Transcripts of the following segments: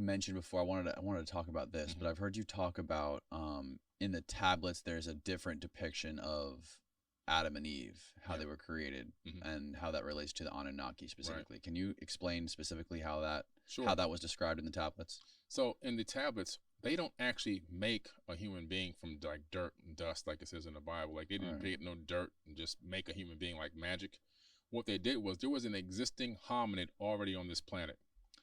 mentioned before, I wanted to talk about this, but I've heard you talk about in the tablets there's a different depiction of Adam and Eve, how they were created, and how that relates to the Anunnaki specifically. Can you explain specifically how that was described in the tablets? So in the tablets, they don't actually make a human being from like dirt and dust like it says in the Bible. Like they didn't create no dirt and just make a human being like magic. What they did was there was an existing hominid already on this planet.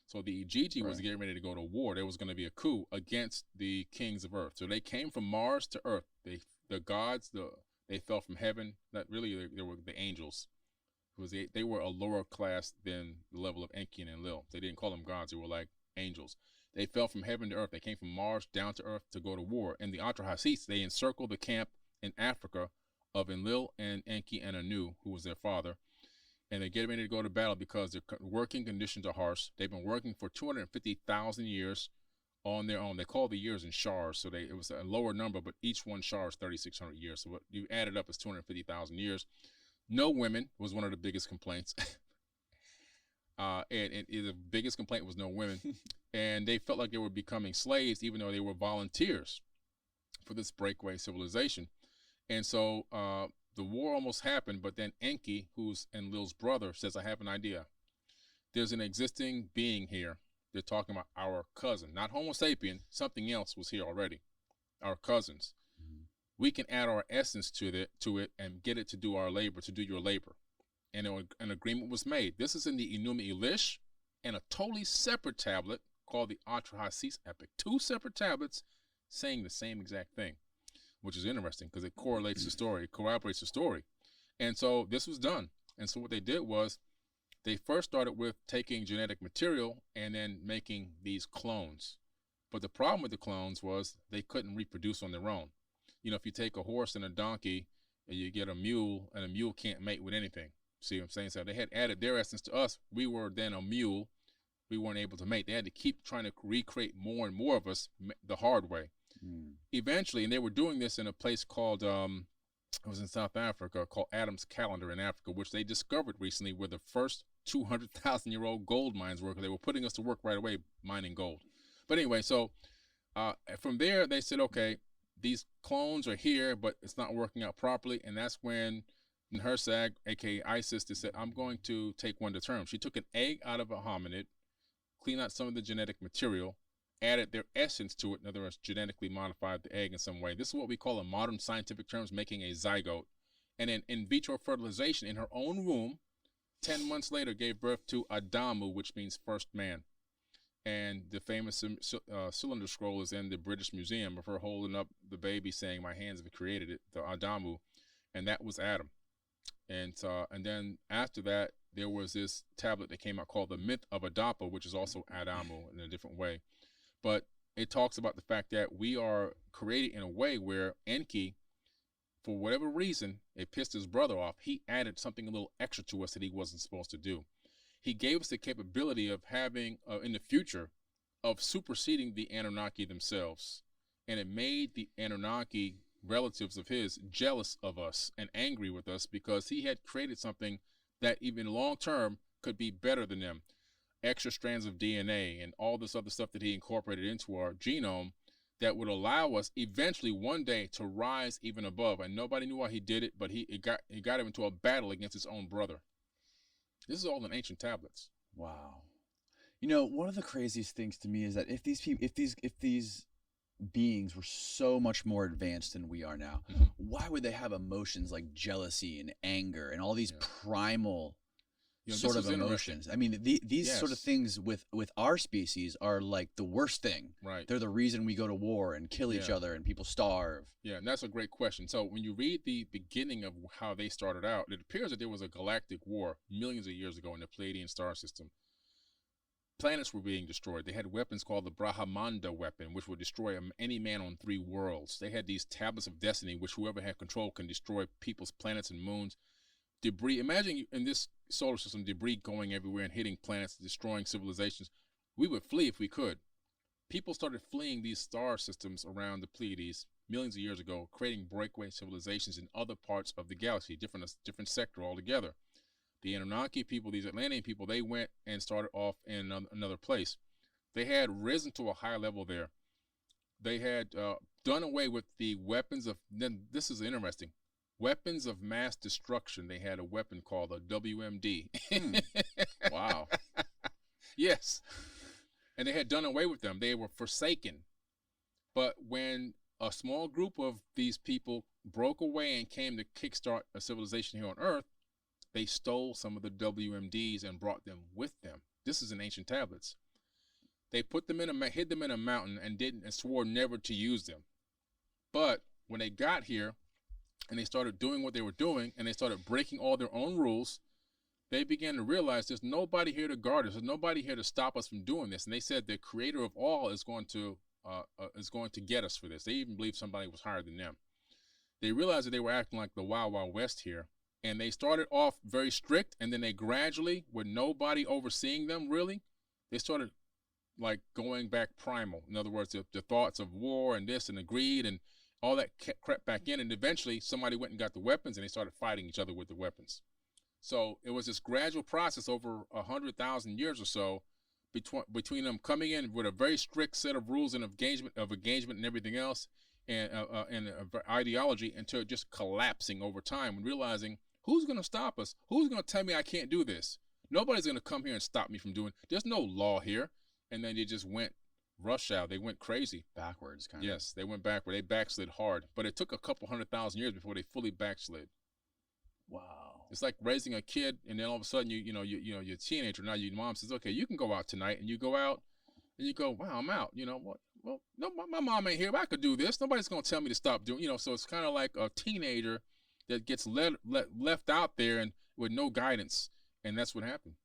So the Igigi was getting ready to go to war. There was going to be a coup against the kings of Earth. So they came from Mars to Earth. The gods, they fell from heaven. Not really, they were the angels. They were a lower class than the level of Enki and Enlil. They didn't call them gods. They were like angels. They fell from heaven to earth. They came from Mars down to earth to go to war. And the Atrahasis, they encircled the camp in Africa of Enlil and Enki and Anu, who was their father. And they get ready to go to battle because their working conditions are harsh. They've been working for 250,000 years on their own. They call the years in shars, so it was a lower number, but each one shar is 3,600 years. So what you add it up is 250,000 years. No women was one of the biggest complaints. And the biggest complaint was no women. And they felt like they were becoming slaves, even though they were volunteers for this breakaway civilization. And so the war almost happened, but then Enki, who's Enlil's brother, says, I have an idea. There's an existing being here. They're talking about our cousin, not Homo sapien. Something else was here already, our cousins. We can add our essence to it and get it to do our labor, to do your labor. And an agreement was made. This is in the Enuma Elish and a totally separate tablet called the Atrahasis Epic. Two separate tablets saying the same exact thing, which is interesting because it correlates the story, it corroborates the story. And so this was done. And so what they did was they first started with taking genetic material and then making these clones. But the problem with the clones was they couldn't reproduce on their own. You know, if you take a horse and a donkey and you get a mule, and a mule can't mate with anything. See what I'm saying? So they had added their essence to us. We were then a mule. We weren't able to mate. They had to keep trying to recreate more and more of us the hard way. Eventually, and they were doing this in a place called, it was in South Africa, called Adam's Calendar in Africa, which they discovered recently where the first 200,000-year-old gold mines were. They were putting us to work right away mining gold. But anyway, so from there, they said, okay, these clones are here, but it's not working out properly. And that's when Nehursag, aka Isis, said, I'm going to take one to term. She took an egg out of a hominid, cleaned out some of the genetic material, added their essence to it. In other words, genetically modified the egg in some way. This is what we call in modern scientific terms making a zygote. And then in vitro fertilization in her own womb, 10 months later gave birth to Adamu, which means first man. And the famous cylinder scroll is in the British Museum of her holding up the baby saying, my hands have created it, the Adamu. And that was Adam. And then after that, there was this tablet that came out called the Myth of Adapa, which is also Adamu in a different way. But it talks about the fact that we are created in a way where Enki, for whatever reason, it pissed his brother off. He added something a little extra to us that he wasn't supposed to do. He gave us the capability of having, in the future, of superseding the Anunnaki themselves. And it made the Anunnaki relatives of his jealous of us and angry with us because he had created something that even long term could be better than them. Extra strands of DNA and all this other stuff that he incorporated into our genome that would allow us eventually one day to rise even above. And nobody knew why he did it, but he got him into a battle against his own brother. This is all in ancient tablets. Wow. You know, one of the craziest things to me is that if these beings were so much more advanced than we are now, why would they have emotions like jealousy and anger and all these primal sort of emotions? I mean, these sort of things with our species are like the worst thing. Right. They're the reason we go to war and kill each other and people starve. Yeah, and that's a great question. So when you read the beginning of how they started out, it appears that there was a galactic war millions of years ago in the Pleiadian star system. Planets were being destroyed. They had weapons called the Brahmanda weapon, which would destroy any man on 3 worlds. They had these tablets of destiny, which whoever had control can destroy people's planets and moons. Debris. Imagine in this solar system, debris going everywhere and hitting planets, destroying civilizations. We would flee if we could. People started fleeing these star systems around the Pleiades millions of years ago, creating breakaway civilizations in other parts of the galaxy, different sector altogether. The Anunnaki people, these Atlantean people, they went and started off in another place. They had risen to a high level there. They had done away with the weapons of, then this is interesting, weapons of mass destruction. They had a weapon called a WMD. Wow. Yes. And they had done away with them. They were forsaken. But when a small group of these people broke away and came to kickstart a civilization here on Earth, they stole some of the WMDs and brought them with them. This is in ancient tablets. They put them hid them in a mountain and swore never to use them. But when they got here and they started doing what they were doing and they started breaking all their own rules, they began to realize there's nobody here to guard us. There's nobody here to stop us from doing this. And they said the creator of all is going to get us for this. They even believed somebody was higher than them. They realized that they were acting like the Wild Wild West here. And they started off very strict, and then they gradually, with nobody overseeing them really, they started like going back primal. In other words, the thoughts of war and this and the greed and all that crept back in, and eventually somebody went and got the weapons and they started fighting each other with the weapons. So it was this gradual process over 100,000 years or so between them coming in with a very strict set of rules and engagement and everything else, and ideology, until just collapsing over time and realizing, who's going to stop us? Who's going to tell me I can't do this? Nobody's going to come here and stop me from doing it. There's no law here. And then they just went rush out. They went crazy. Backwards, kind of. Yes, they went backward. They backslid hard. But it took a couple 100,000 years before they fully backslid. Wow. It's like raising a kid, and then all of a sudden you're a teenager. Now your mom says, okay, you can go out tonight. And you go out, and you go, wow, I'm out. You know what? Well, no, my mom ain't here, but I could do this. Nobody's going to tell me to stop doing, so it's kind of like a teenager that gets left out there and with no guidance. And that's what happened.